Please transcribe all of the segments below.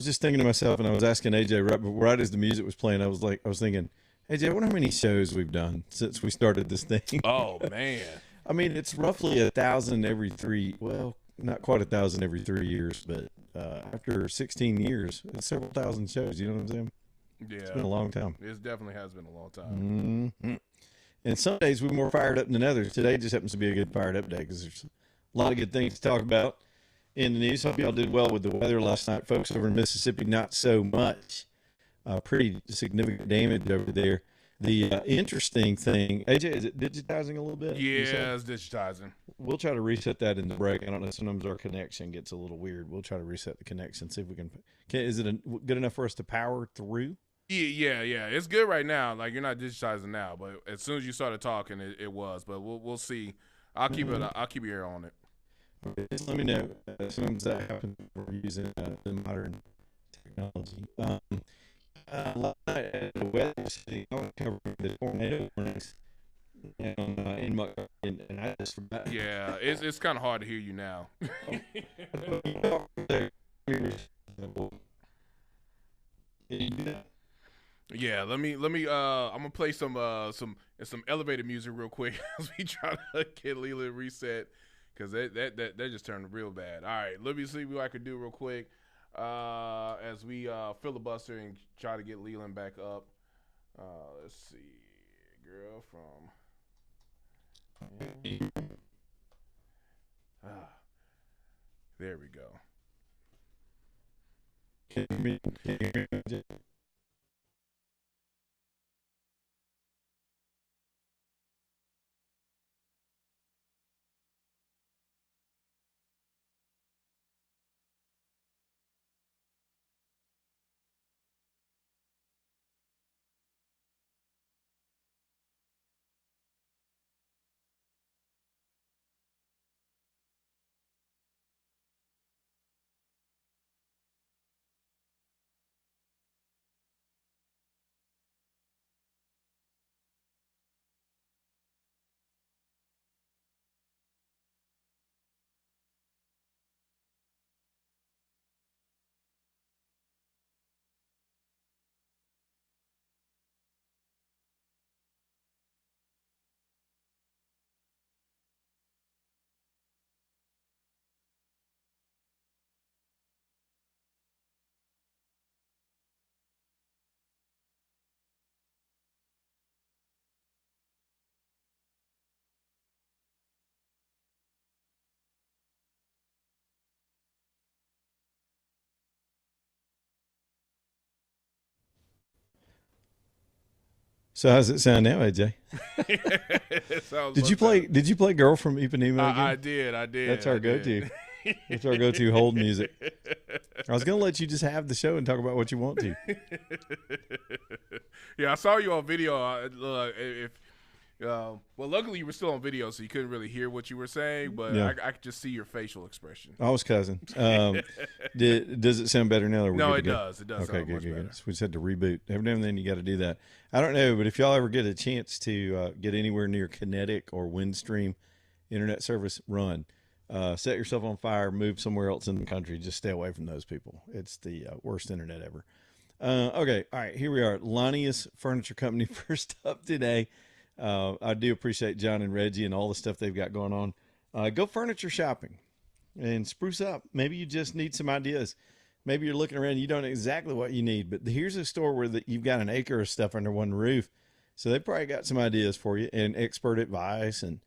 was just thinking to myself, and I was asking AJ right as the music was playing. I was thinking, AJ, I wonder how many shows we've done since we started this thing. Oh man. I mean, it's roughly 1,000 every three. Well, not quite 1,000 every 3 years, but after 16 years, it's several thousand shows. You know what I'm saying? Yeah. It's been a long time. It definitely has been a long time. Mm-hmm. And some days we're more fired up than others. Today just happens to be a good fired up day because there's a lot of good things to talk about in the news. Hope y'all did well with the weather last night, folks. Over in Mississippi, not so much. Pretty significant damage over there. The interesting thing, AJ, is it digitizing a little bit? Yeah, it's digitizing. We'll try to reset that in the break. I don't know. Sometimes our connection gets a little weird. We'll try to reset the connection, see if we can is it good enough for us to power through? Yeah. It's good right now. Like, you're not digitizing now, but as soon as you started talking, it was. But we'll see. I'll keep your ear on it. Okay, just let me know as soon as that happens. We're using the modern technology. Last night at the weather city, I was covering the tornado warnings in Montgomery, and I just forgot. Yeah, it's kind of hard to hear you now. Yeah, let me. I'm gonna play some elevator music real quick as we try to get Leland reset, because that just turned real bad. All right, let me see what I can do real quick as we filibuster and try to get Leland back up. Let's see, girl from. There we go. So how's it sound now, AJ? Did you play "Girl from Ipanema" again? I did. That's our go-to. That's our go-to hold music. I was gonna let you just have the show and talk about what you want to. Yeah, I saw you on video. Well, luckily you were still on video, so you couldn't really hear what you were saying, but yeah. I could just see your facial expression. I was cousin. Does it sound better now? Or no, it does. It does. Okay, sound good, much good, better. good. So we just had to reboot. Every now and then you got to do that. I don't know, but if y'all ever get a chance to get anywhere near Kinetic or Windstream internet service, run. Set yourself on fire, move somewhere else in the country. Just stay away from those people. It's the worst internet ever. Okay, all right, here we are. Lonnius Furniture Company first up today. I do appreciate John and Reggie and all the stuff they've got going on. Go furniture shopping and spruce up. Maybe you just need some ideas. Maybe you're looking around, you don't know exactly what you need, but here's a store where you've got an acre of stuff under one roof. So they probably got some ideas for you and expert advice, and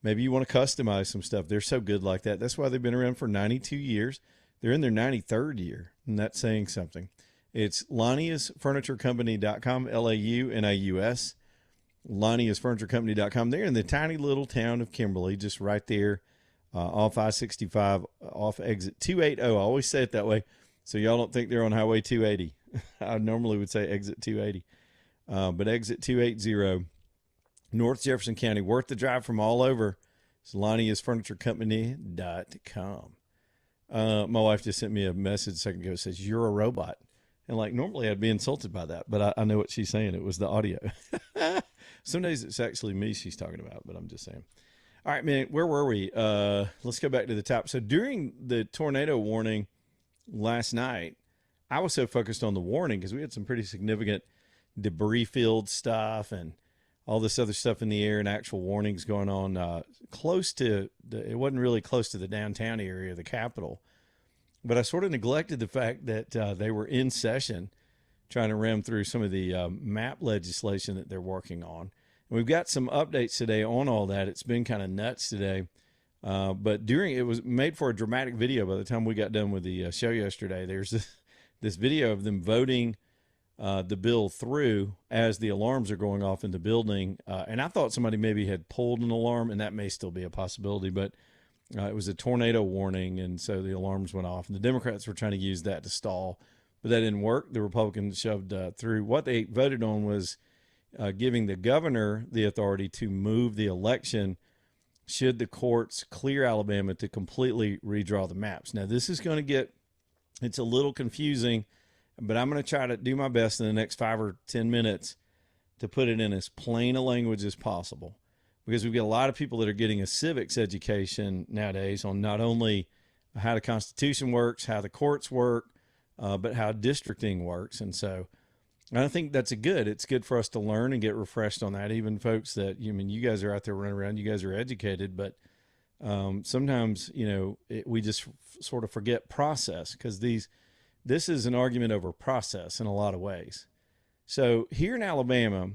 maybe you want to customize some stuff. They're so good like that. That's why they've been around for 92 years. They're in their 93rd year, and that's saying something. It's LaniusFurnitureCompany.com, LAUNAUS, LaniusFurnitureCompany.com. They're in the tiny little town of Kimberly, just right there off I-65, off exit 280. I always say it that way, so y'all don't think they're on Highway 280. I normally would say exit 280, but exit 280, North Jefferson County. Worth the drive from all over. It's LaniusFurnitureCompany.com. My wife just sent me a message a second ago. It says, "You're a robot." And like, normally I'd be insulted by that, but I know what she's saying. It was the audio. Some days it's actually me she's talking about, but I'm just saying. All right, man, where were we? Let's go back to the top. So during the tornado warning last night, I was so focused on the warning because we had some pretty significant debris field stuff and all this other stuff in the air and actual warnings going on close to it wasn't really close to the downtown area of the Capitol. But I sort of neglected the fact that they were in session trying to ram through some of the map legislation that they're working on. And we've got some updates today on all that. It's been kind of nuts today. But it was made for a dramatic video by the time we got done with the show yesterday. There's this video of them voting the bill through as the alarms are going off in the building. And I thought somebody maybe had pulled an alarm, and that may still be a possibility, but it was a tornado warning, and so the alarms went off. And the Democrats were trying to use that to stall, but that didn't work. The Republicans shoved through. What they voted on was giving the governor the authority to move the election should the courts clear Alabama to completely redraw the maps. Now, this is going to it's a little confusing, but I'm going to try to do my best in the next 5 or 10 minutes to put it in as plain a language as possible, because we've got a lot of people that are getting a civics education nowadays on not only how the Constitution works, how the courts work, but how districting works. And so I think that's it's good for us to learn and get refreshed on that. Even folks that, you guys are out there running around, you guys are educated, but sometimes, we just sort of forget process, because this is an argument over process in a lot of ways. So here in Alabama,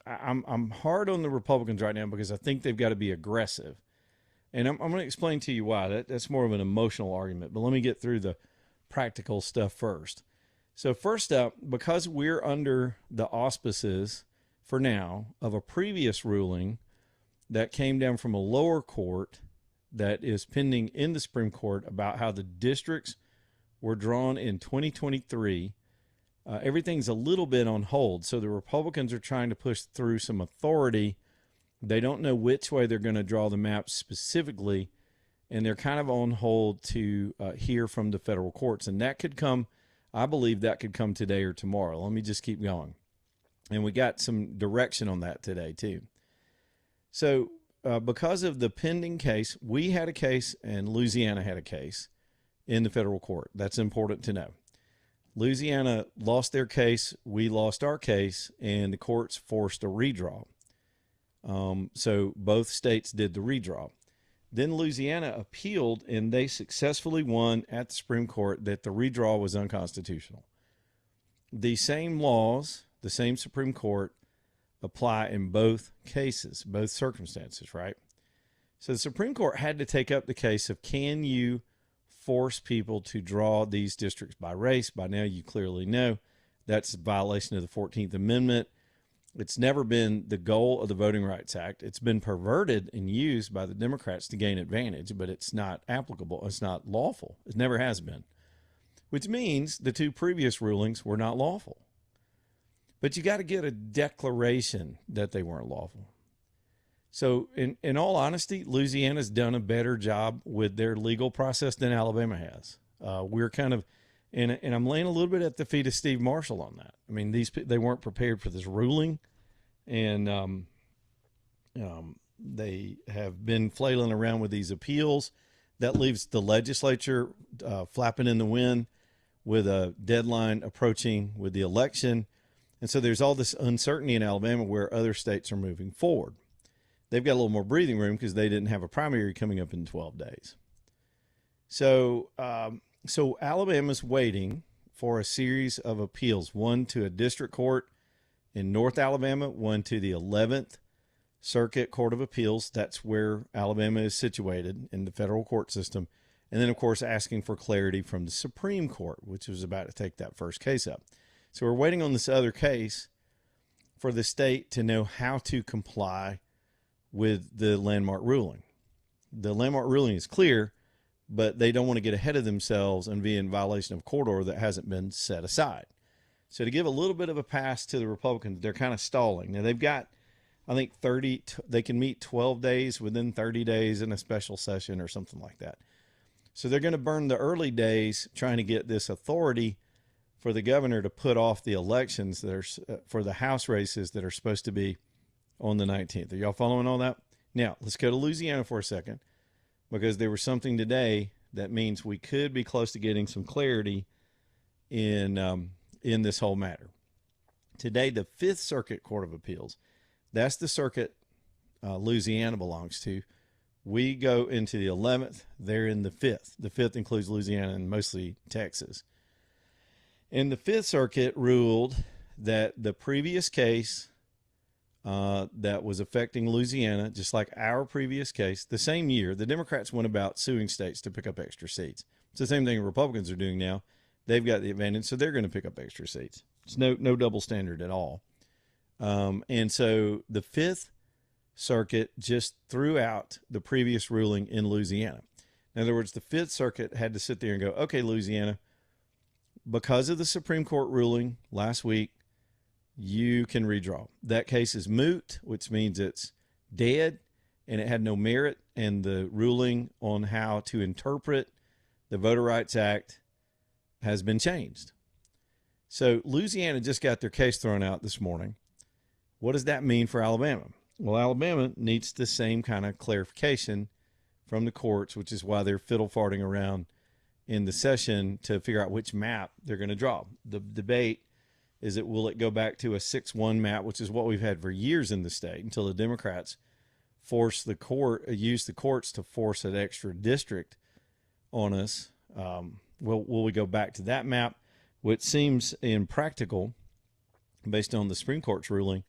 I'm hard on the Republicans right now because I think they've got to be aggressive. And I'm going to explain to you why. That's more of an emotional argument, but let me get through the practical stuff first. So first up, because we're under the auspices for now of a previous ruling that came down from a lower court that is pending in the Supreme Court about how the districts were drawn in 2023, everything's a little bit on hold. So the Republicans are trying to push through some authority. They don't know which way they're going to draw the maps specifically, and they're kind of on hold to hear from the federal courts. And that could come, I believe that could come today or tomorrow. Let me just keep going. And we got some direction on that today too. So because of the pending case, we had a case and Louisiana had a case in the federal court. That's important to know. Louisiana lost their case, we lost our case, and the courts forced a redraw. So both states did the redraw. Then Louisiana appealed, and they successfully won at the Supreme Court that the redraw was unconstitutional. The same laws, the same Supreme Court, apply in both cases, both circumstances, right? So the Supreme Court had to take up the case of, can you force people to draw these districts by race? By now you clearly know that's a violation of the 14th Amendment. It's never been the goal of the Voting Rights Act. It's been perverted and used by the Democrats to gain advantage, but it's not applicable. It's not lawful. It never has been, which means the two previous rulings were not lawful. But you got to get a declaration that they weren't lawful. So in all honesty, Louisiana's done a better job with their legal process than Alabama has. We're kind of, and I'm laying a little bit at the feet of Steve Marshall on that. I mean, they weren't prepared for this ruling, and they have been flailing around with these appeals. That leaves the legislature flapping in the wind with a deadline approaching with the election. And so there's all this uncertainty in Alabama where other states are moving forward. They've got a little more breathing room because they didn't have a primary coming up in 12 days. So Alabama's waiting for a series of appeals, one to a district court in North Alabama, one to the 11th Circuit Court of Appeals. That's where Alabama is situated in the federal court system. And then, of course, asking for clarity from the Supreme Court, which was about to take that first case up. So we're waiting on this other case for the state to know how to comply with the landmark ruling. The landmark ruling is clear, but they don't want to get ahead of themselves and be in violation of court order that hasn't been set aside. So to give a little bit of a pass to the Republicans, they're kind of stalling. Now they've got, I think, they can meet 12 days within 30 days in a special session or something like that. So they're going to burn the early days trying to get this authority for the governor to put off the elections that are for the House races that are supposed to be on the 19th. Are y'all following all that? Now, let's go to Louisiana for a second, because there was something today that means we could be close to getting some clarity in this whole matter. Today, the Fifth Circuit Court of Appeals, that's the circuit Louisiana belongs to. We go into the 11th. They're in the 5th. The 5th includes Louisiana and mostly Texas. And the Fifth Circuit ruled that the previous case that was affecting Louisiana, just like our previous case, the same year, the Democrats went about suing states to pick up extra seats. It's the same thing Republicans are doing now. They've got the advantage, so they're going to pick up extra seats. It's no double standard at all. And so the Fifth Circuit just threw out the previous ruling in Louisiana. In other words, the Fifth Circuit had to sit there and go, okay, Louisiana, because of the Supreme Court ruling last week, you can redraw. That case is moot, which means it's dead and it had no merit, and the ruling on how to interpret the Voter Rights Act has been changed. So Louisiana just got their case thrown out this morning. What does that mean for Alabama? Well, Alabama needs the same kind of clarification from the courts, which is why they're fiddle-farting around in the session to figure out which map they're going to draw. The debate is that will it go back to a 6-1 map, which is what we've had for years in the state, until the Democrats use the courts to force an extra district on us. Will we go back to that map, which seems impractical based on the Supreme Court's ruling,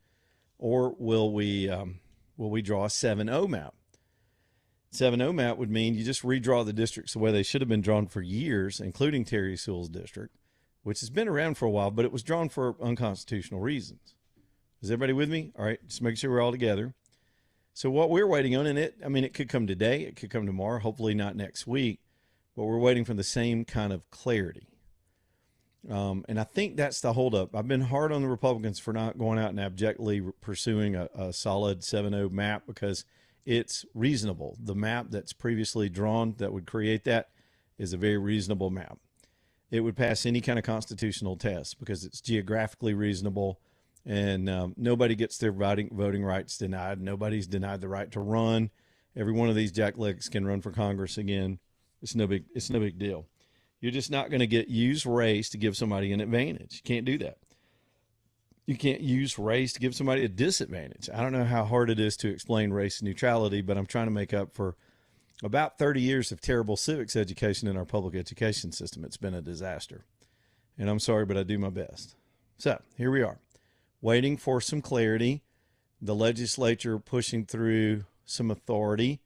or will we draw a 7-0 map? 7-0 map would mean you just redraw the districts the way they should have been drawn for years, including Terry Sewell's district, which has been around for a while, but it was drawn for unconstitutional reasons. Is everybody with me? All right, just make sure we're all together. So what we're waiting on, and it could come today, it could come tomorrow, hopefully not next week, but we're waiting for the same kind of clarity. And I think that's the holdup. I've been hard on the Republicans for not going out and abjectly pursuing a solid 7-0 map because it's reasonable. The map that's previously drawn that would create that is a very reasonable map. It would pass any kind of constitutional test because it's geographically reasonable, and nobody gets their voting rights denied. Nobody's denied the right to run. Every one of these jacklegs can run for Congress again. It's no big deal. You're just not going to use race to give somebody an advantage. You can't do that. You can't use race to give somebody a disadvantage. I don't know how hard it is to explain race neutrality, but I'm trying to make up for about 30 years of terrible civics education in our public education system. It's been a disaster. And I'm sorry, but I do my best. So here we are, waiting for some clarity. The legislature pushing through some authority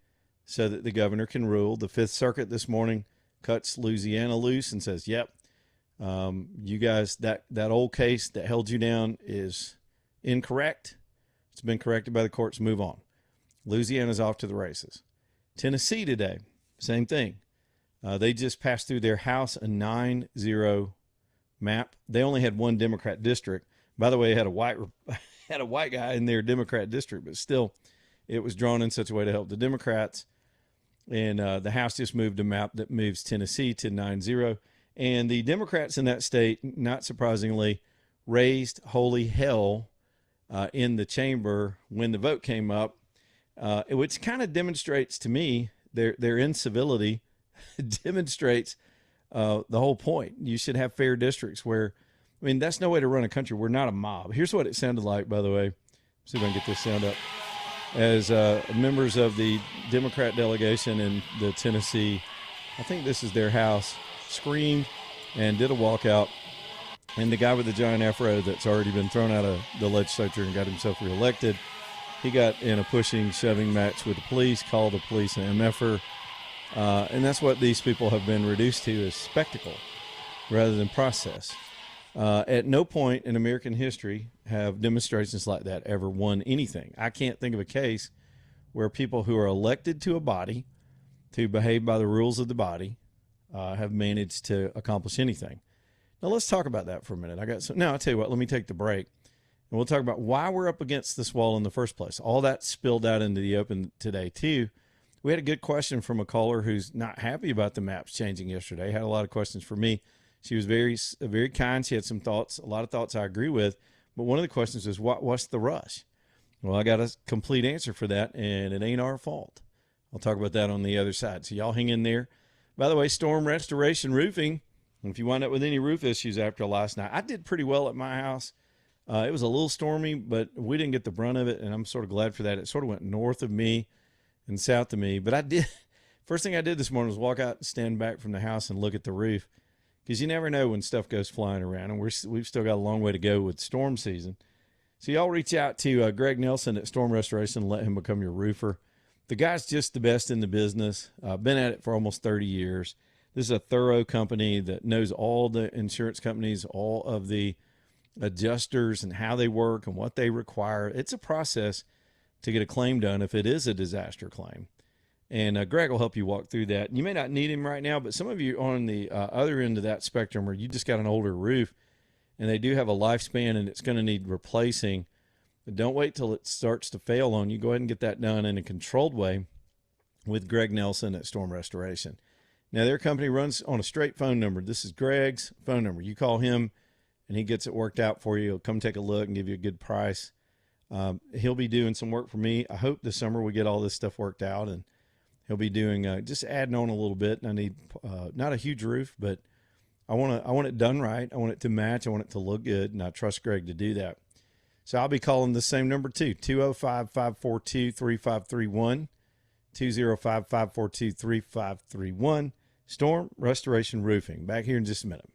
so that the governor can rule. The Fifth Circuit this morning cuts Louisiana loose and says, yep, you guys, that old case that held you down is incorrect. It's been corrected by the courts. Move on. Louisiana's off to the races. Tennessee today, same thing. They just passed through their House a 9-0 map. They only had one Democrat district. By the way, it had a white guy in their Democrat district, but still it was drawn in such a way to help the Democrats. And the House just moved a map that moves Tennessee to 9-0. And the Democrats in that state, not surprisingly, raised holy hell in the chamber when the vote came up, which kind of demonstrates to me their incivility, demonstrates the whole point. You should have fair districts where, I mean, that's no way to run a country. We're not a mob. Here's what it sounded like, by the way. Let's see if I can get this sound up. As members of the Democrat delegation in the Tennessee, I think this is their house, screamed and did a walkout. And the guy with the giant afro that's already been thrown out of the legislature and got himself reelected, he got in a pushing, shoving match with the police, called the police an MFer. And that's what these people have been reduced to, is spectacle rather than process. At no point in American history have demonstrations like that ever won anything. I can't think of a case where people who are elected to a body to behave by the rules of the body have managed to accomplish anything. Now let's talk about that for a minute. I'll tell you what, let me take the break and we'll talk about why we're up against this wall in the first place. All that spilled out into the open today too. We had a good question from a caller who's not happy about the maps changing yesterday. Had a lot of questions for me. She was very, very kind. She had some thoughts, a lot of thoughts I agree with. But one of the questions is, what's the rush? Well, I got a complete answer for that, and it ain't our fault. I'll talk about that on the other side. So y'all hang in there. By the way, Storm Restoration Roofing, And if you wind up with any roof issues after last night, I did pretty well at my house. It was a little stormy, but we didn't get the brunt of it, and I'm sort of glad for that. It sort of went north of me and south of me. But I did. First thing I did this morning was walk out, stand back from the house, and look at the roof, because you never know when stuff goes flying around, and we've still got a long way to go with storm season. So y'all reach out to Greg Nelson at Storm Restoration and let him become your roofer. The guy's just the best in the business. Been at it for almost 30 years. This is a thorough company that knows all the insurance companies, all of the adjusters and how they work and what they require. It's a process to get a claim done if it is a disaster claim. And Greg will help you walk through that. You may not need him right now, but some of you on the other end of that spectrum where you just got an older roof and they do have a lifespan and it's going to need replacing. But don't wait till it starts to fail on you. Go ahead and get that done in a controlled way with Greg Nelson at Storm Restoration. Now, their company runs on a straight phone number. This is Greg's phone number. You call him, and he gets it worked out for you. He'll come take a look and give you a good price. He'll be doing some work for me. I hope this summer we get all this stuff worked out, and he'll be doing just adding on a little bit. I need not a huge roof, but I want it done right. I want it to match. I want it to look good, and I trust Greg to do that. So I'll be calling the same number too, 205-542-3531, 205-542-3531, Storm Restoration Roofing. Back here in just a minute.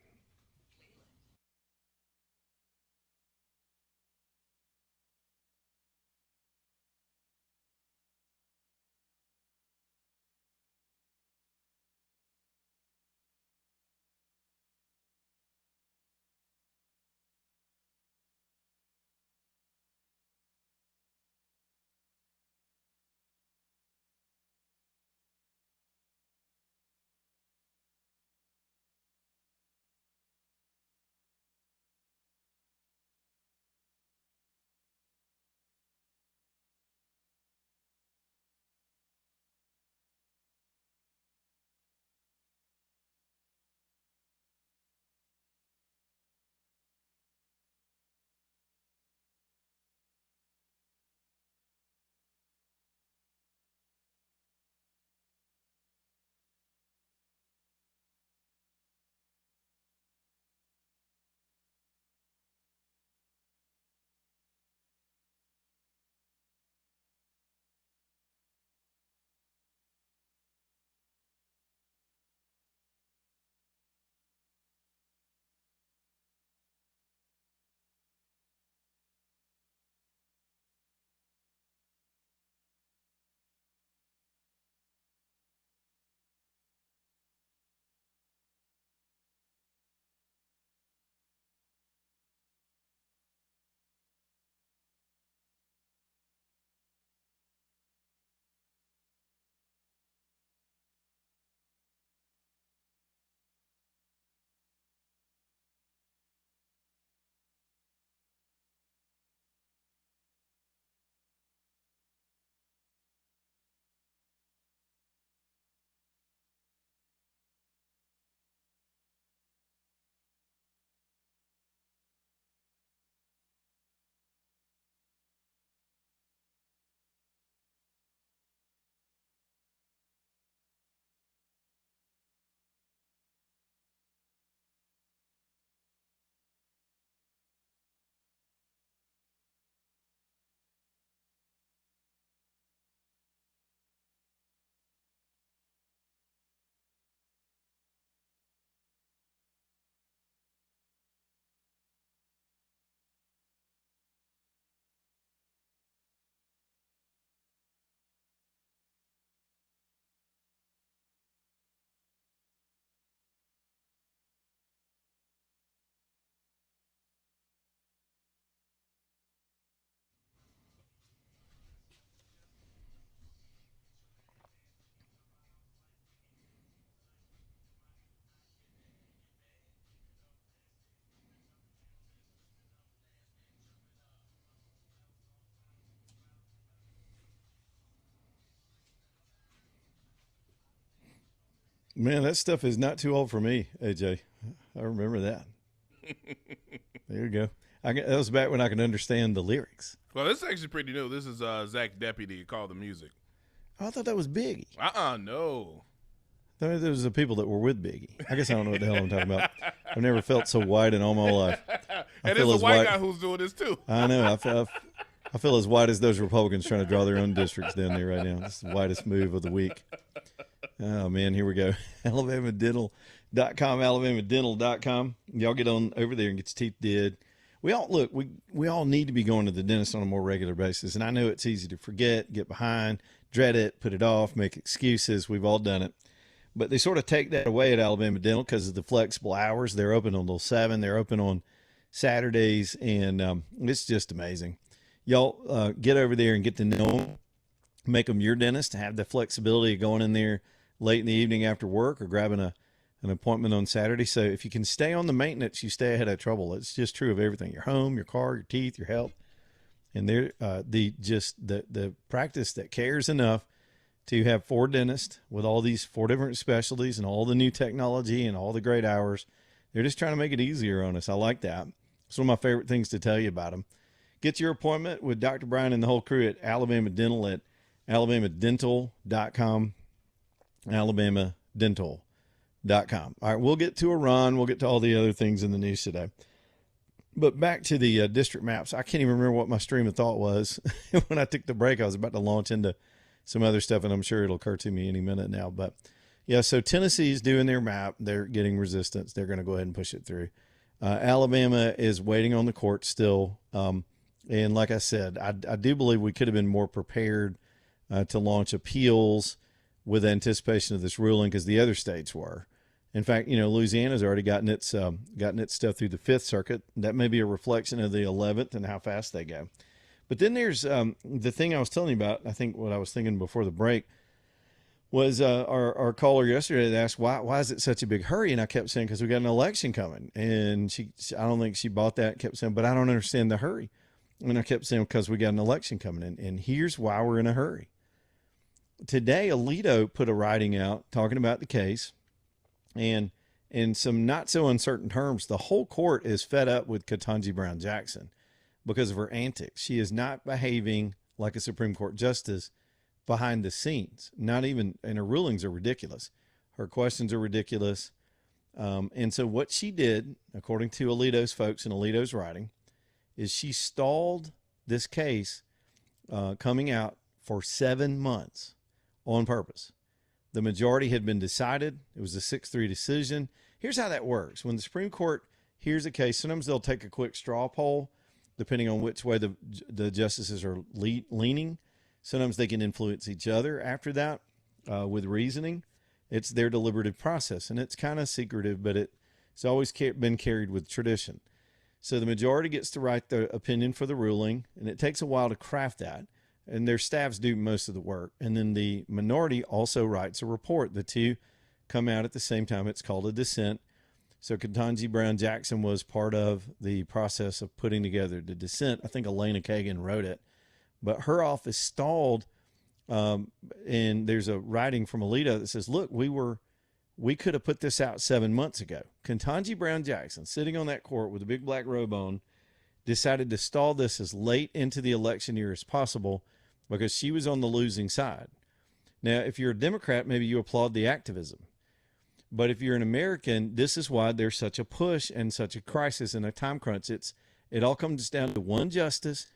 Man, that stuff is not too old for me, AJ. I remember that. There you go. That was back when I could understand the lyrics. Well, this is actually pretty new. This is Zach Deputy, Call the Music. Oh, I thought that was Biggie. No. Those are the people that were with Biggie. I guess I don't know what the hell I'm talking about. I've never felt so white in all my life. And there's a white guy who's doing this too. I know. I feel as white as those Republicans trying to draw their own districts down there right now. This is the whitest move of the week. Oh, man, here we go. AlabamaDental.com, AlabamaDental.com. Y'all get on over there and get your teeth did. We all need to be going to the dentist on a more regular basis. And I know it's easy to forget, get behind, dread it, put it off, make excuses. We've all done it. But they sort of take that away at Alabama Dental because of the flexible hours. They're open until 7. They're open on Saturdays, and it's just amazing. Y'all get over there and get to know them. Make them your dentist, have the flexibility of going in there late in the evening after work or grabbing an appointment on Saturday. So if you can stay on the maintenance, you stay ahead of trouble. It's just true of everything: your home, your car, your teeth, your health. And they're the practice that cares enough to have 4 dentists with all these 4 different specialties and all the new technology and all the great hours. They're just trying to make it easier on us. I like that. It's one of my favorite things to tell you about them. Get your appointment with Dr. Brian and the whole crew at Alabama Dental at AlabamaDental.com, AlabamaDental.com. All right, we'll get to Iran. We'll get to all the other things in the news today. But back to the district maps. I can't even remember what my stream of thought was. When I took the break, I was about to launch into some other stuff, and I'm sure it'll occur to me any minute now. But, yeah, so Tennessee's doing their map. They're getting resistance. They're going to go ahead and push it through. Alabama is waiting on the court still. And like I said, I do believe we could have been more prepared to launch appeals with anticipation of this ruling because the other states were. In fact, Louisiana's already gotten its stuff through the 5th Circuit. That may be a reflection of the 11th and how fast they go. But then there's the thing I was telling you about. I think what I was thinking before the break was our caller yesterday that asked, why is it such a big hurry? And I kept saying, because we got an election coming. And I don't think she bought that, kept saying, but I don't understand the hurry. And I kept saying, because we got an election coming in. And here's why we're in a hurry. Today, Alito put a writing out talking about the case. And in some not so uncertain terms, the whole court is fed up with Ketanji Brown Jackson because of her antics. She is not behaving like a Supreme Court justice behind the scenes. Not even, and her rulings are ridiculous. Her questions are ridiculous. And so what she did, according to Alito's folks in Alito's writing, is she stalled this case coming out for 7 months on purpose. The majority had been decided. It was a 6-3 decision. Here's how that works. When the Supreme Court hears a case, sometimes they'll take a quick straw poll, depending on which way the justices are leaning. Sometimes they can influence each other after that with reasoning. It's their deliberative process, and it's kind of secretive, but it's always been carried with tradition. So the majority gets to write the opinion for the ruling, and it takes a while to craft that. And their staffs do most of the work. And then the minority also writes a report. The two come out at the same time. It's called a dissent. So Ketanji Brown Jackson was part of the process of putting together the dissent. I think Elena Kagan wrote it. But her office stalled. And there's a writing from Alito that says, look, we could have put this out 7 months ago. Ketanji Brown Jackson, sitting on that court with a big black robe on, decided to stall this as late into the election year as possible because she was on the losing side. Now, if you're a Democrat, maybe you applaud the activism. But if you're an American, this is why there's such a push and such a crisis and a time crunch. It all comes down to one justice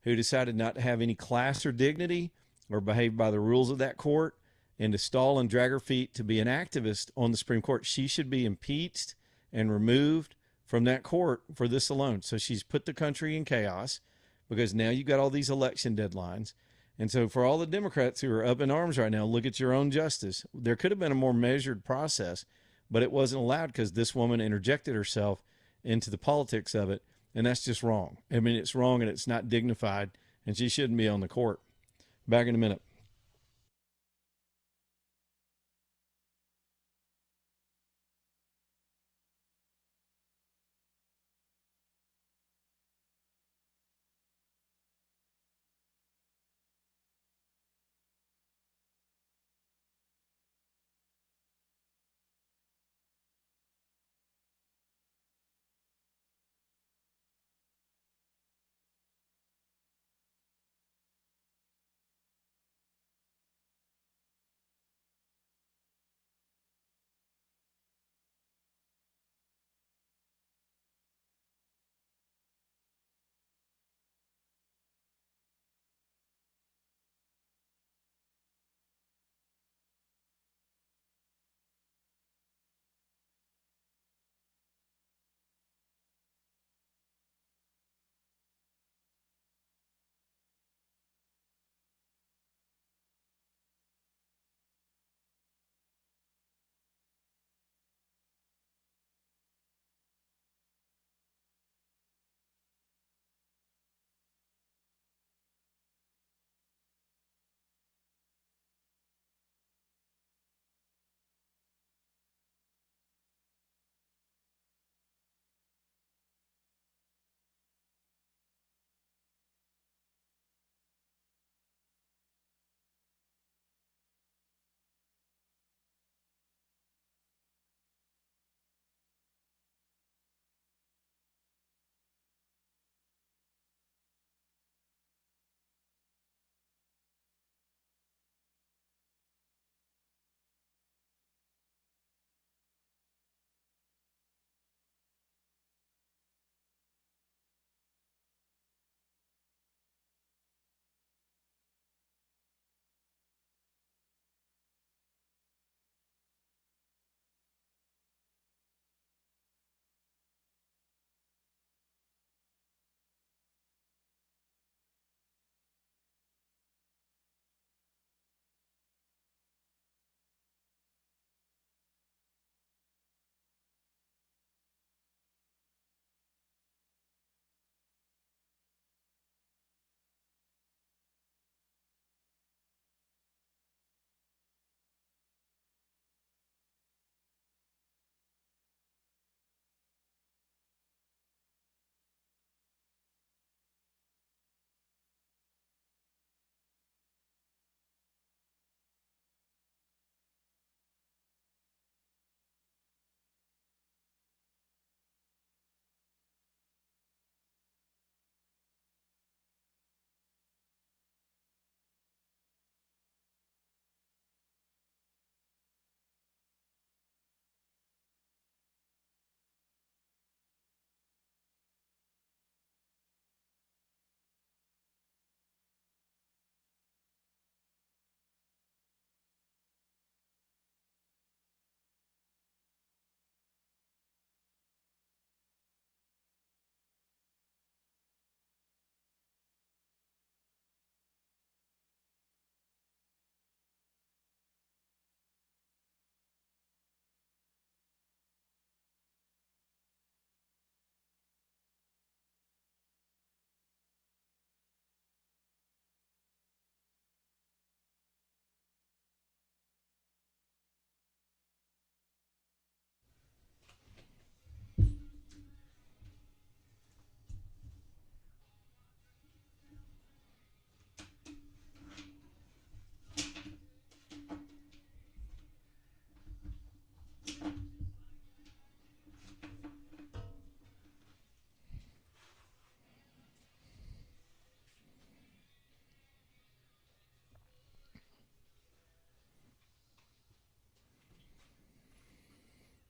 who decided not to have any class or dignity or behave by the rules of that court and to stall and drag her feet to be an activist on the Supreme Court. She should be impeached and removed from that court for this alone. So she's put the country in chaos because now you've got all these election deadlines. And so for all the Democrats who are up in arms right now, look at your own justice. There could have been a more measured process, but it wasn't allowed because this woman interjected herself into the politics of it. And that's just wrong. I mean, it's wrong and it's not dignified, and she shouldn't be on the court. Back in a minute.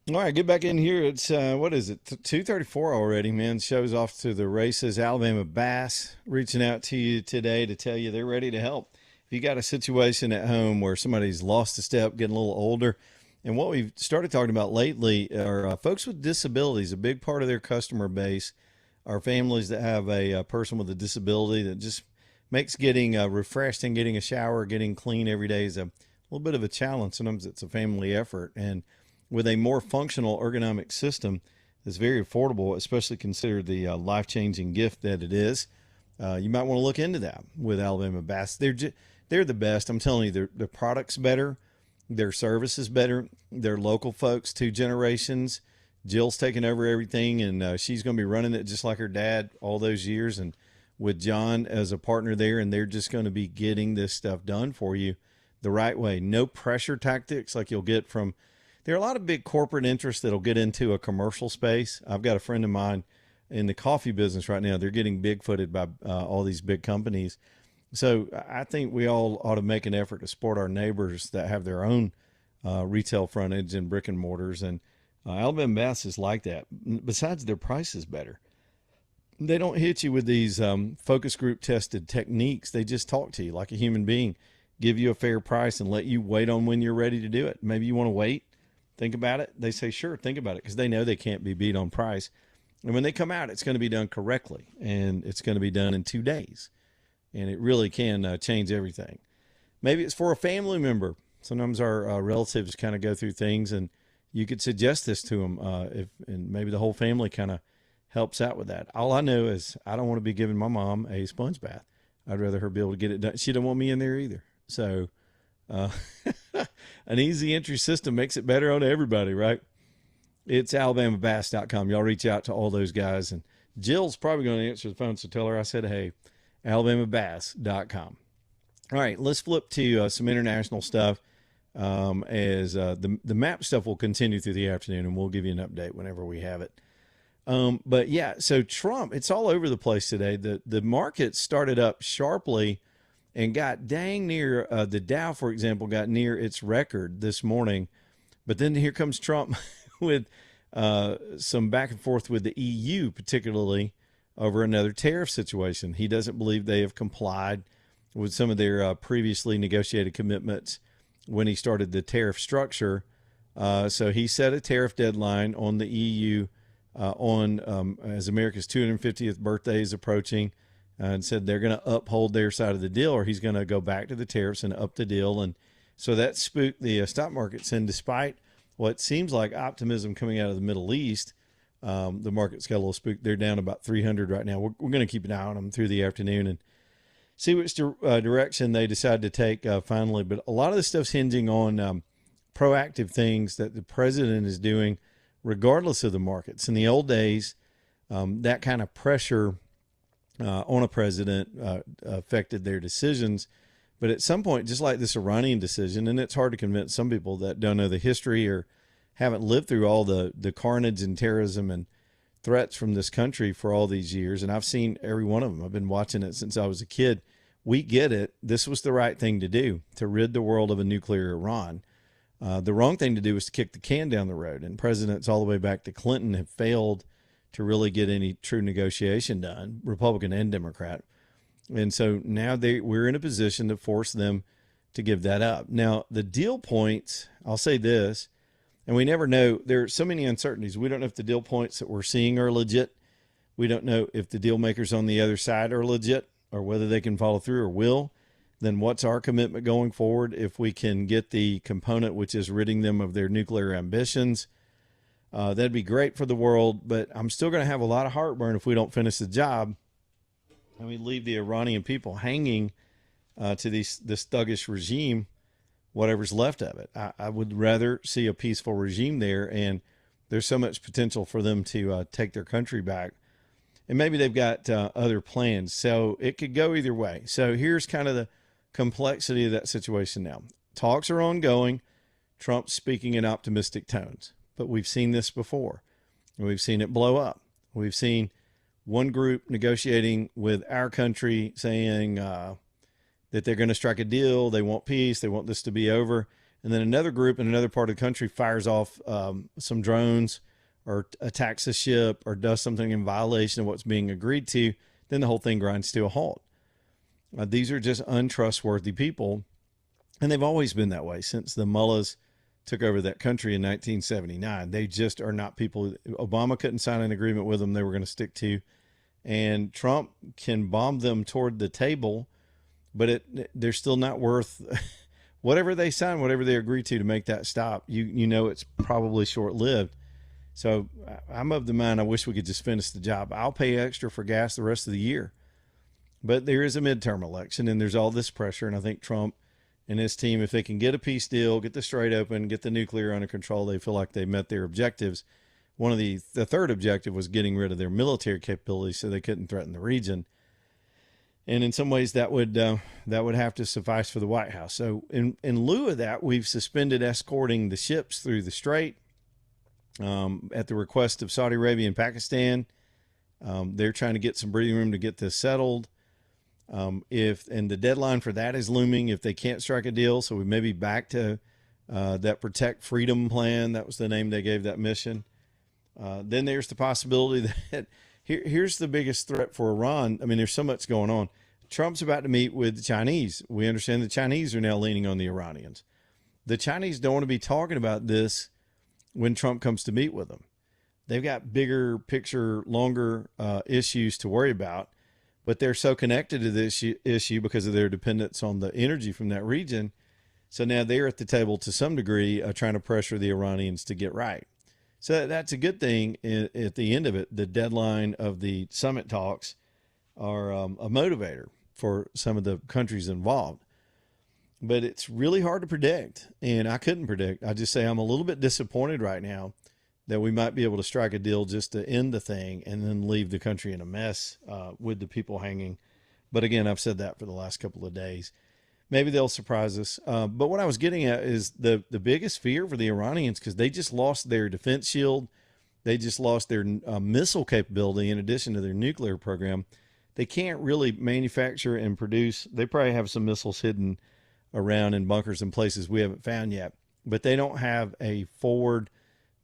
All right, get back in here. It's what is it? 2:34 already, man. Show's off to the races. Alabama Bass reaching out to you today to tell you they're ready to help. If you got a situation at home where somebody's lost a step, getting a little older, and what we've started talking about lately are folks with disabilities. A big part of their customer base are families that have a person with a disability that just makes getting refreshed and getting a shower, getting clean every day is a little bit of a challenge. Sometimes it's a family effort, and with a more functional ergonomic system that's very affordable, especially considered the life-changing gift that it is. You might want to look into that with Alabama Bass. They're the best. I'm telling you, their product's better, their service is better. They're local folks, 2 generations. Jill's taking over everything, and she's going to be running it just like her dad all those years, and with John as a partner there, and they're just going to be getting this stuff done for you the right way. No pressure tactics like you'll get from. There are a lot of big corporate interests that'll get into a commercial space. I've got a friend of mine in the coffee business right now. They're getting big-footed by all these big companies. So I think we all ought to make an effort to support our neighbors that have their own retail frontage and brick and mortars. And Alabama Bass is like that. Besides, their price is better. They don't hit you with these focus group tested techniques. They just talk to you like a human being, give you a fair price and let you wait on when you're ready to do it. Maybe you want to wait. Think about it. They say, sure, think about it, because they know they can't be beat on price. And when they come out, it's going to be done correctly, and it's going to be done in 2 days. And it really can change everything. Maybe it's for a family member. Sometimes our relatives kind of go through things, and you could suggest this to them, and maybe the whole family kind of helps out with that. All I know is I don't want to be giving my mom a sponge bath. I'd rather her be able to get it done. She don't want me in there either. So uh, an easy entry system makes it better on everybody, right? It's alabamabass.com. Y'all reach out to all those guys. And Jill's probably going to answer the phone, so tell her I said, hey, alabamabass.com. All right, let's flip to some international stuff. As the map stuff will continue through the afternoon, and we'll give you an update whenever we have it. But yeah, so Trump, it's all over the place today. The market started up sharply and got dang near, the Dow, for example, got near its record this morning. But then here comes Trump with some back and forth with the EU, particularly over another tariff situation. He doesn't believe they have complied with some of their previously negotiated commitments when he started the tariff structure. So he set a tariff deadline on the EU as America's 250th birthday is approaching, and said they're going to uphold their side of the deal, or he's going to go back to the tariffs and up the deal. And so that spooked the stock markets. And despite what seems like optimism coming out of the Middle East, the market's got a little spooked. They're down about 300 right now. We're going to keep an eye on them through the afternoon and see which direction they decide to take finally. But a lot of this stuff's hinging on proactive things that the president is doing regardless of the markets. In the old days, that kind of pressure on a president affected their decisions. But at some point, just like this Iranian decision, and it's hard to convince some people that don't know the history or haven't lived through all the carnage and terrorism and threats from this country for all these years, and I've seen every one of them. I've been watching it since I was a kid. We get it. This was the right thing to do, to rid the world of a nuclear Iran. The wrong thing to do was to kick the can down the road, and presidents all the way back to Clinton have failed to really get any true negotiation done, Republican and Democrat. And so now we're in a position to force them to give that up. Now, the deal points, I'll say this, and we never know. There are so many uncertainties. We don't know if the deal points that we're seeing are legit. We don't know if the deal makers on the other side are legit or whether they can follow through or will. Then what's our commitment going forward if we can get the component which is ridding them of their nuclear ambitions? That'd be great for the world, but I'm still going to have a lot of heartburn if we don't finish the job and we leave the Iranian people hanging to this thuggish regime, whatever's left of it. I would rather see a peaceful regime there, and there's so much potential for them to take their country back. And maybe they've got other plans, so it could go either way. So here's kind of the complexity of that situation now. Talks are ongoing. Trump's speaking in optimistic tones. But we've seen this before, and we've seen it blow up. We've seen one group negotiating with our country saying that they're going to strike a deal. They want peace. They want this to be over. and then another group in another part of the country fires off some drones or attacks a ship or does something in violation of what's being agreed to, then the whole thing grinds to a halt. These are just untrustworthy people, and they've always been that way since the mullahs took over that country in 1979. They just are not people. Obama couldn't sign an agreement with them they were going to stick to, and Trump can bomb them toward the table, but they're still not worth whatever they sign, whatever they agree to make that stop. You know it's probably short-lived. So I'm of the mind I wish we could just finish the job. I'll pay extra for gas the rest of the year. But there is a midterm election, and there's all this pressure, and I think Trump and his team, if they can get a peace deal, get the Strait open, get the nuclear under control, they feel like they met their objectives. One of the third objective was getting rid of their military capabilities so they couldn't threaten the region. And in some ways that would have to suffice for the White House. So in lieu of that, we've suspended escorting the ships through the Strait at the request of Saudi Arabia and Pakistan. They're trying to get some breathing room to get this settled. And the deadline for that is looming if they can't strike a deal. So we may be back to that Protect Freedom plan. That was the name they gave that mission. Then there's the possibility that here's the biggest threat for Iran. I mean, there's so much going on. Trump's about to meet with the Chinese. We understand the Chinese are now leaning on the Iranians. The Chinese don't want to be talking about this when Trump comes to meet with them. They've got bigger picture, longer issues to worry about. But they're so connected to this issue because of their dependence on the energy from that region. So now they're at the table to some degree trying to pressure the Iranians to get right. So that's a good thing at the end of it. The deadline of the summit talks are a motivator for some of the countries involved. But it's really hard to predict, and I couldn't predict. I just say I'm a little bit disappointed right now that we might be able to strike a deal just to end the thing and then leave the country in a mess with the people hanging. But again, I've said that for the last couple of days. Maybe they'll surprise us. But what I was getting at is the biggest fear for the Iranians, because they just lost their defense shield. They just lost their missile capability in addition to their nuclear program. They can't really manufacture and produce. They probably have some missiles hidden around in bunkers and places we haven't found yet. But they don't have a forward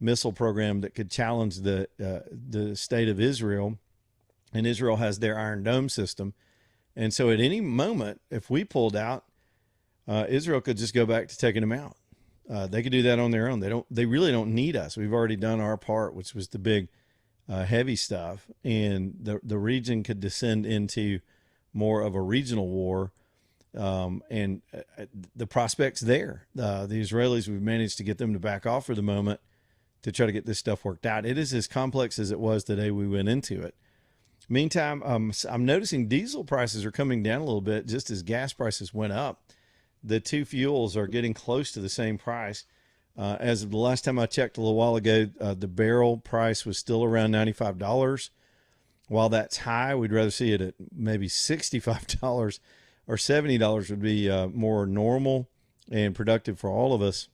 missile program that could challenge the state of Israel, and Israel has their Iron Dome system. And so at any moment, if we pulled out, Israel could just go back to taking them out. They could do that on their own. They really don't need us. We've already done our part, which was the big heavy stuff, and the region could descend into more of a regional war. And the prospects there, the Israelis, we've managed to get them to back off for the moment to try to get this stuff worked out. It is as complex as it was the day we went into it. Meantime, I'm noticing diesel prices are coming down a little bit just as gas prices went up. The two fuels are getting close to the same price. As of the last time I checked a little while ago, the barrel price was still around $95. While that's high, we'd rather see it at maybe $65 or $70 would be more normal and productive for all of us.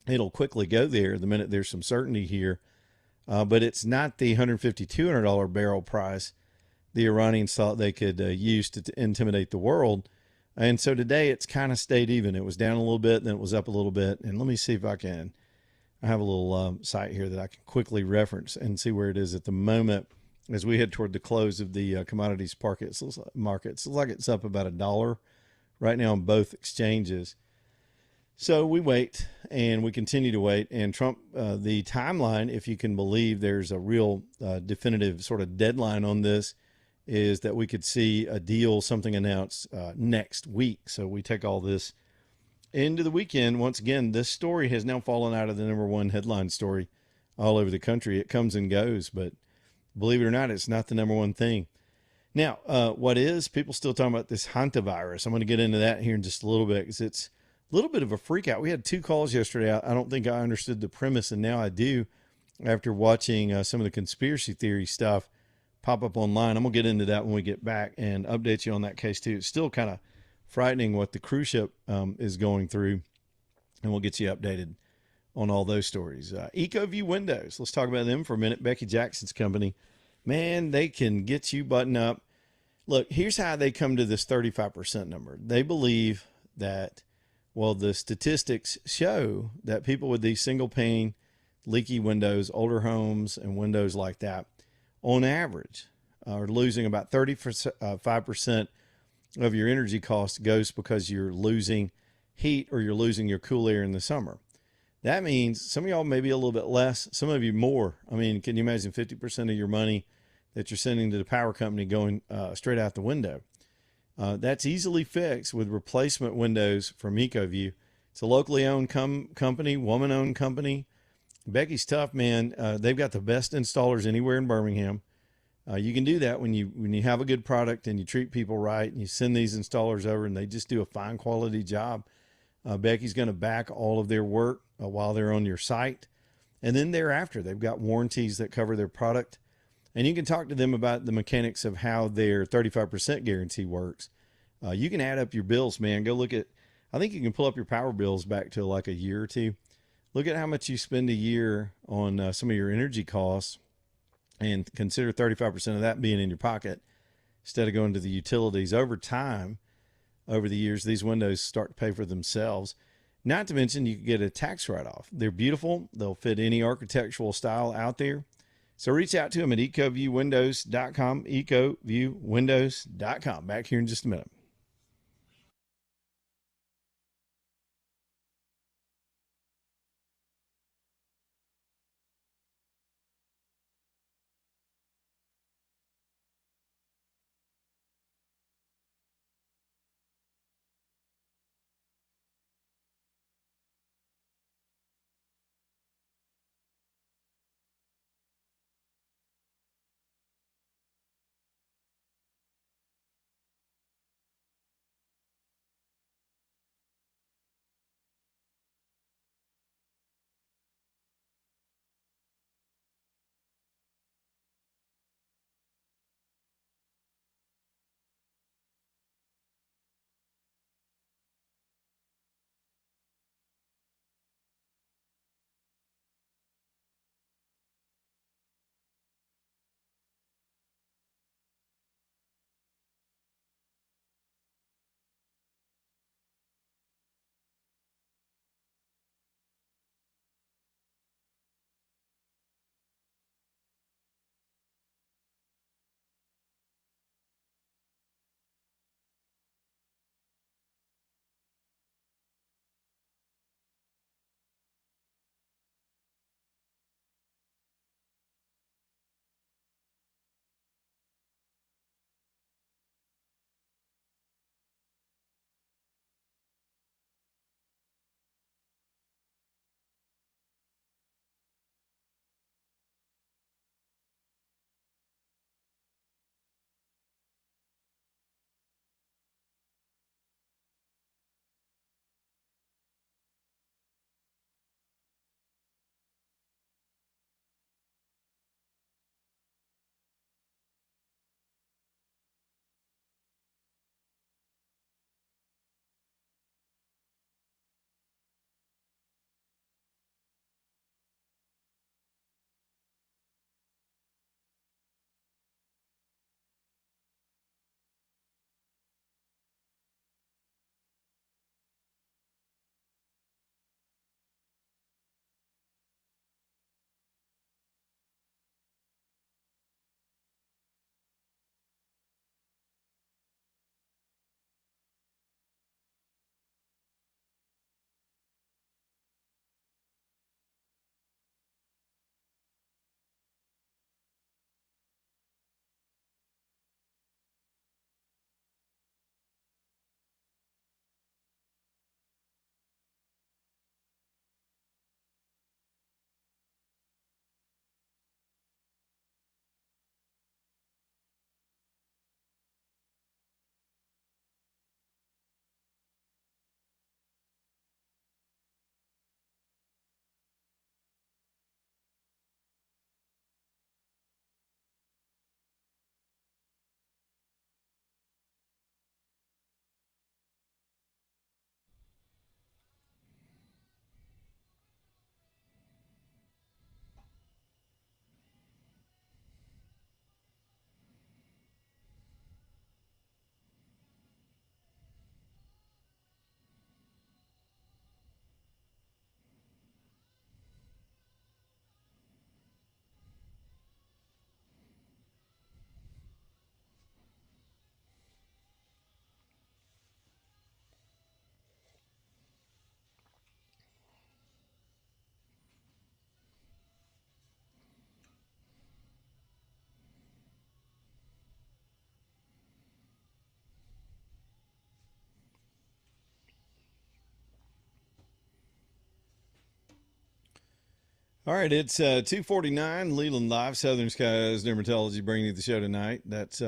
It'll quickly go there the minute there's some certainty here. But it's not the $150, $200 barrel price the Iranians thought they could use to intimidate the world. And so today it's kind of stayed even. It was down a little bit, then it was up a little bit. And let me see if I have a little site here that I can quickly reference and see where it is at the moment as we head toward the close of the commodities markets. It looks like it's up about $1 right now on both exchanges. So we wait, and we continue to wait. And Trump, the timeline, if you can believe there's a real definitive sort of deadline on this, is that we could see a deal, something announced next week. So we take all this into the weekend. Once again, this story has now fallen out of the #1 headline story all over the country. It comes and goes, but believe it or not, it's not the #1 thing. Now, what is, people still talking about this hantavirus. I'm going to get into that here in just a little bit because it's a little bit of a freak out. We had 2 calls yesterday. I don't think I understood the premise, and now I do after watching some of the conspiracy theory stuff pop up online. I'm going to get into that when we get back and update you on that case too. It's still kind of frightening what the cruise ship is going through, and we'll get you updated on all those stories. EcoView Windows, let's talk about them for a minute. Becky Jackson's company, man, they can get you buttoned up. Look, here's how they come to this 35% number. They believe that Well, the statistics show that people with these single pane, leaky windows, older homes, and windows like that, on average, are losing about 35% of your energy cost goes because you're losing heat or you're losing your cool air in the summer. That means some of y'all maybe a little bit less, some of you more. I mean, can you imagine 50% of your money that you're sending to the power company going straight out the window? That's easily fixed with replacement windows from EcoView. It's a locally owned company, woman-owned company. Becky's tough, man. They've got the best installers anywhere in Birmingham. You can do that when you have a good product and you treat people right and you send these installers over and they just do a fine quality job. Becky's going to back all of their work while they're on your site. And then thereafter, they've got warranties that cover their product. And you can talk to them about the mechanics of how their 35% guarantee works. You can add up your bills, man. Go look at, I think you can pull up your power bills back to like a year or two. Look at how much you spend a year on some of your energy costs and consider 35% of that being in your pocket instead of going to the utilities. Over time, over the years, these windows start to pay for themselves. Not to mention, you can get a tax write-off. They're beautiful. They'll fit any architectural style out there. So reach out to them at ecoviewwindows.com, ecoviewwindows.com. Back here in just a minute. All right, it's 2:49, Leland Live, Southern Skies Dermatology, bringing you the show tonight. That's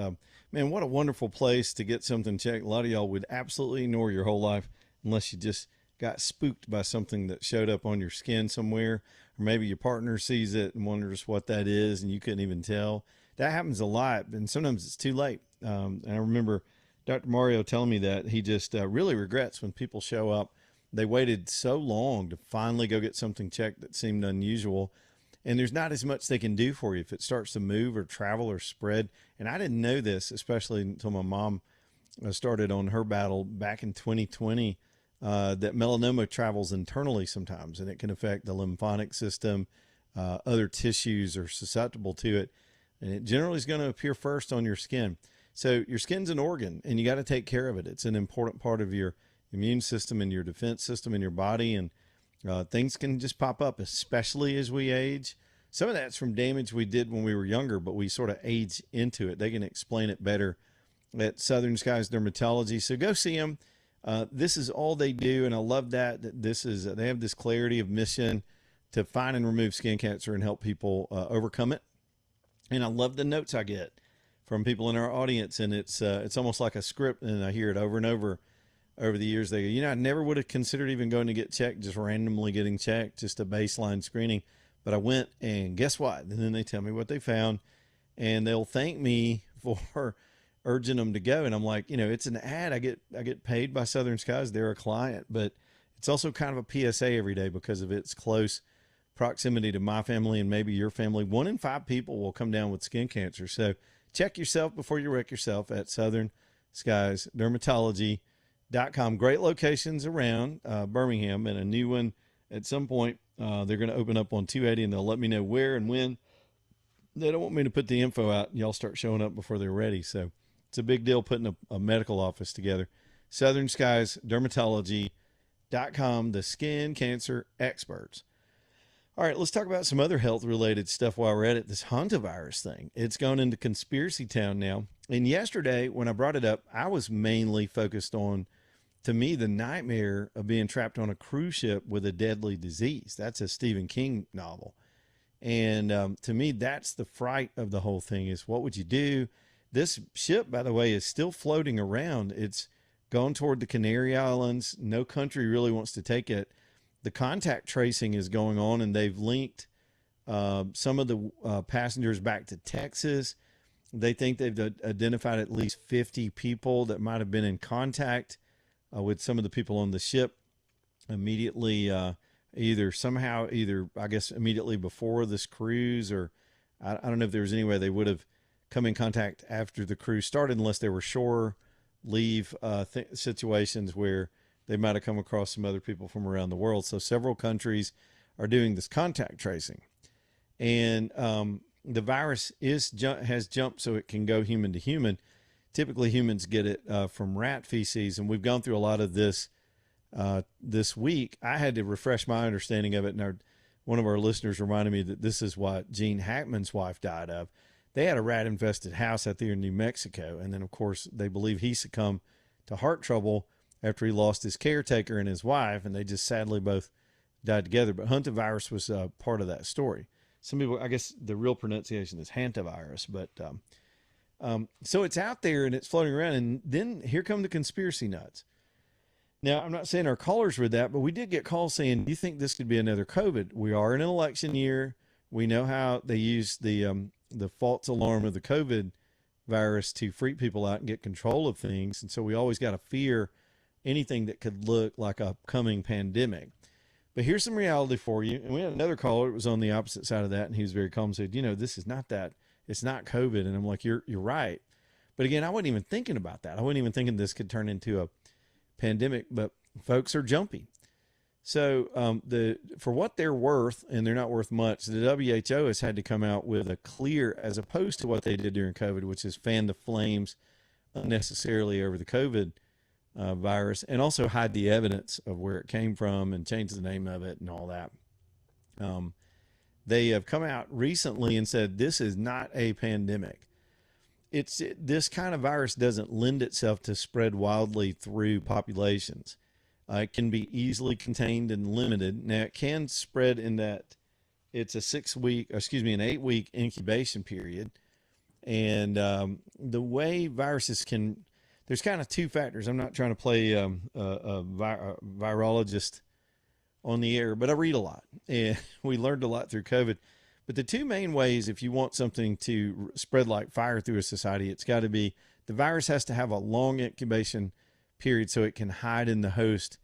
man, what a wonderful place to get something checked. A lot of y'all would absolutely ignore your whole life unless you just got spooked by something that showed up on your skin somewhere, or maybe your partner sees it and wonders what that is, and you couldn't even tell. That happens a lot, and sometimes it's too late. And I remember Dr. Mario telling me that he just really regrets when people show up. They waited so long to finally go get something checked that seemed unusual. And there's not as much they can do for you if it starts to move or travel or spread. And I didn't know this, especially until my mom started on her battle back in 2020, that melanoma travels internally sometimes, and it can affect the lymphatic system. Other tissues are susceptible to it. And it generally is going to appear first on your skin. So your skin's an organ, and you got to take care of it. It's an important part of your immune system and your defense system in your body, and things can just pop up, especially as we age. Some of that's from damage we did when we were younger, but we sort of age into it. They can explain it better at Southern Skies Dermatology. So go see them. This is all they do, and I love that. They have this clarity of mission to find and remove skin cancer and help people overcome it. And I love the notes I get from people in our audience, and it's almost like a script, and I hear it over and over the years. They go, I never would have considered even going to get checked, just randomly getting checked, just a baseline screening. But I went, and guess what? And then they tell me what they found, and they'll thank me for urging them to go. And I'm like, it's an ad. I get paid by Southern Skies. They're a client, but it's also kind of a PSA every day because of its close proximity to my family and maybe your family. 1 in 5 people will come down with skin cancer. So check yourself before you wreck yourself at Southern Skies Dermatology.com. Great locations around Birmingham, and a new one at some point. They're going to open up on 280, and they'll let me know where and when. They don't want me to put the info out, and y'all start showing up before they're ready. So it's a big deal putting a medical office together. Southern Skies Dermatology.com, the skin cancer experts. All right, let's talk about some other health-related stuff while we're at it. This hantavirus thing, it's gone into conspiracy town now. And yesterday, when I brought it up, I was mainly focused on, to me, the nightmare of being trapped on a cruise ship with a deadly disease. That's a Stephen King novel. And to me, that's the fright of the whole thing, is what would you do? This ship, by the way, is still floating around. It's gone toward the Canary Islands. No country really wants to take it. The contact tracing is going on, and they've linked some of the passengers back to Texas. They think they've identified at least 50 people that might have been in contact with some of the people on the ship immediately, either I guess immediately before this cruise, or I don't know if there was any way they would have come in contact after the cruise started, unless there were shore leave situations where they might have come across some other people from around the world. So several countries are doing this contact tracing, and the virus has jumped so it can go human to human. Typically, humans get it from rat feces, and we've gone through a lot of this this week. I had to refresh my understanding of it, and one of our listeners reminded me that this is what Gene Hackman's wife died of. They had a rat-infested house out there in New Mexico, and then, of course, they believe he succumbed to heart trouble after he lost his caretaker and his wife, and they just sadly both died together. But hantavirus was part of that story. Some people, I guess the real pronunciation is hantavirus, but so it's out there and it's floating around, and then here come the conspiracy nuts. Now, I'm not saying our callers were that, but we did get calls saying, do you think this could be another COVID? We are in an election year. We know how they use the false alarm of the COVID virus to freak people out and get control of things. And so we always got to fear anything that could look like a coming pandemic. But here's some reality for you. And we had another caller that was on the opposite side of that, and he was very calm and said, this is not that. It's not COVID. And I'm like, you're right. But again, I wasn't even thinking about that. I wasn't even thinking this could turn into a pandemic, but folks are jumpy. So for what they're worth, and they're not worth much, the WHO has had to come out with a clear, as opposed to what they did during COVID, which is fan the flames unnecessarily over the COVID virus, and also hide the evidence of where it came from and change the name of it and all that. They have come out recently and said this is not a pandemic. This kind of virus doesn't lend itself to spread wildly through populations. It can be easily contained and limited. Now, it can spread in that it's an 8-week incubation period. And the way viruses can, there's kind of two factors. I'm not trying to play a virologist on the air, but I read a lot, and we learned a lot through COVID. But the two main ways, if you want something to spread like fire through a society, it's got to be the virus has to have a long incubation period so it can hide in the host.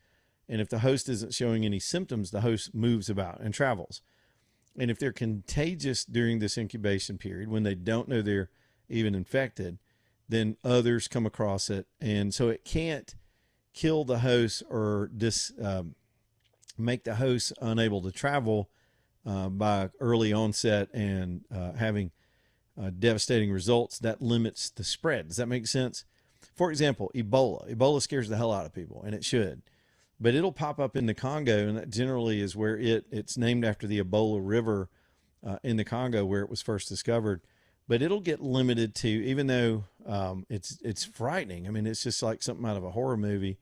And if the host isn't showing any symptoms, the host moves about and travels. And if they're contagious during this incubation period, when they don't know they're even infected, then others come across it. And so it can't kill the host or make the host unable to travel by early onset and having devastating results. That limits the spread. Does that make sense? For example, Ebola. Ebola scares the hell out of people, and it should. But it'll pop up in the Congo, and that generally is where it's named after the Ebola River in the Congo where it was first discovered. But it'll get limited to, even though it's frightening. I mean, it's just like something out of a horror movie.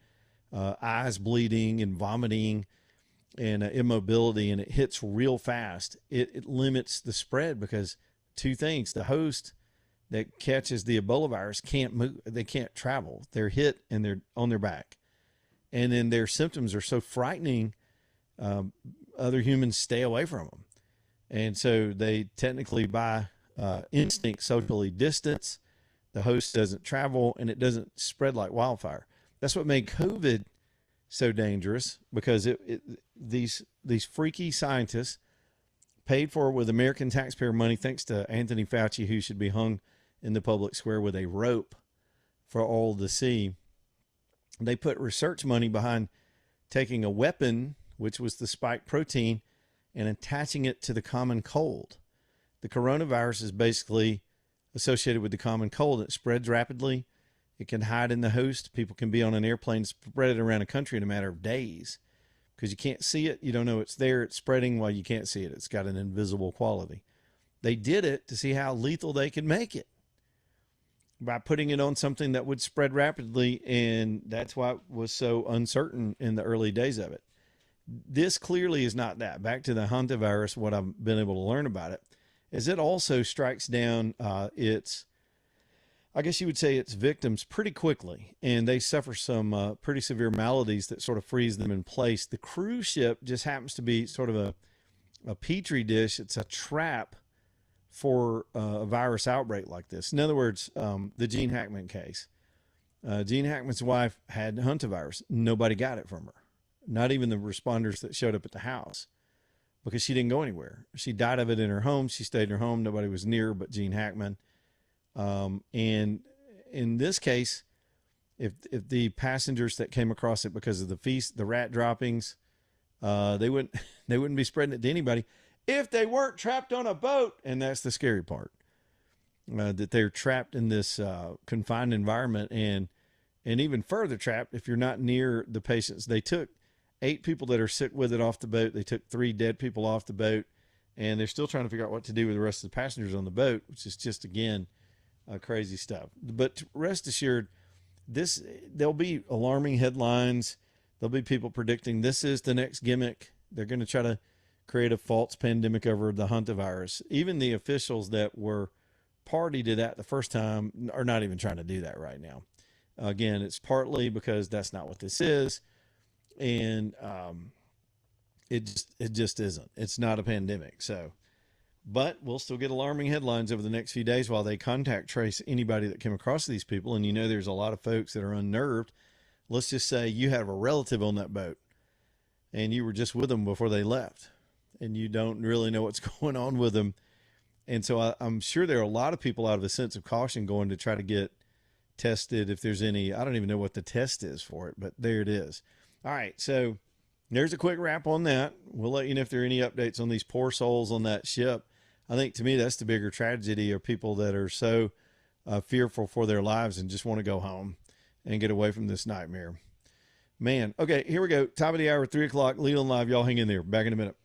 Eyes bleeding and vomiting and immobility, and it hits real fast. It limits the spread because two things: the host that catches the Ebola virus can't move, they can't travel. They're hit and they're on their back. And then their symptoms are so frightening, other humans stay away from them. And so they technically, by instinct, socially distance. The host doesn't travel, and it doesn't spread like wildfire. That's what made COVID so dangerous, because these freaky scientists paid for with American taxpayer money, thanks to Anthony Fauci, who should be hung in the public square with a rope for all to see. They put research money behind taking a weapon, which was the spike protein, and attaching it to the common cold. The coronavirus is basically associated with the common cold. It spreads rapidly. It can hide in the host. People can be on an airplane, spread it around a country in a matter of days because you can't see it. You don't know it's there. It's spreading while you can't see it. It's got an invisible quality. They did it to see how lethal they could make it by putting it on something that would spread rapidly, and that's why it was so uncertain in the early days of it. This clearly is not that. Back to the hantavirus, what I've been able to learn about it is it also strikes down its victims pretty quickly, and they suffer some pretty severe maladies that sort of freeze them in place. The cruise ship just happens to be sort of a petri dish. It's a trap for a virus outbreak like this. In other words, the Gene Hackman case. Gene Hackman's wife had hantavirus. Nobody got it from her. Not even the responders that showed up at the house, because she didn't go anywhere. She died of it in her home. She stayed in her home. Nobody was near her but Gene Hackman. And in this case, if the passengers that came across it because of the rat droppings, they wouldn't be spreading it to anybody if they weren't trapped on a boat. And that's the scary part, that they're trapped in this confined environment, and even further trapped if you're not near the patients. They took 8 people that are sick with it off the boat. They took 3 dead people off the boat, and they're still trying to figure out what to do with the rest of the passengers on the boat, which is just, again, crazy stuff. But rest assured, there'll be alarming headlines. There'll be people predicting this is the next gimmick. They're going to try to create a false pandemic over the hantavirus. Even the officials that were party to that the first time are not even trying to do that right now. Again, it's partly because that's not what this is. And it just isn't. It's not a pandemic. So, but we'll still get alarming headlines over the next few days while they contact trace anybody that came across these people. And there's a lot of folks that are unnerved. Let's just say you have a relative on that boat and you were just with them before they left, and you don't really know what's going on with them. And so I'm sure there are a lot of people, out of a sense of caution, going to try to get tested if there's any. I don't even know what the test is for it, but there it is. All right, so there's a quick wrap on that. We'll let you know if there are any updates on these poor souls on that ship. I think, to me, that's the bigger tragedy, of people that are so fearful for their lives and just want to go home and get away from this nightmare. Man, okay, here we go. Top of the hour, 3 o'clock, Leland Live. Y'all hang in there. Back in a minute.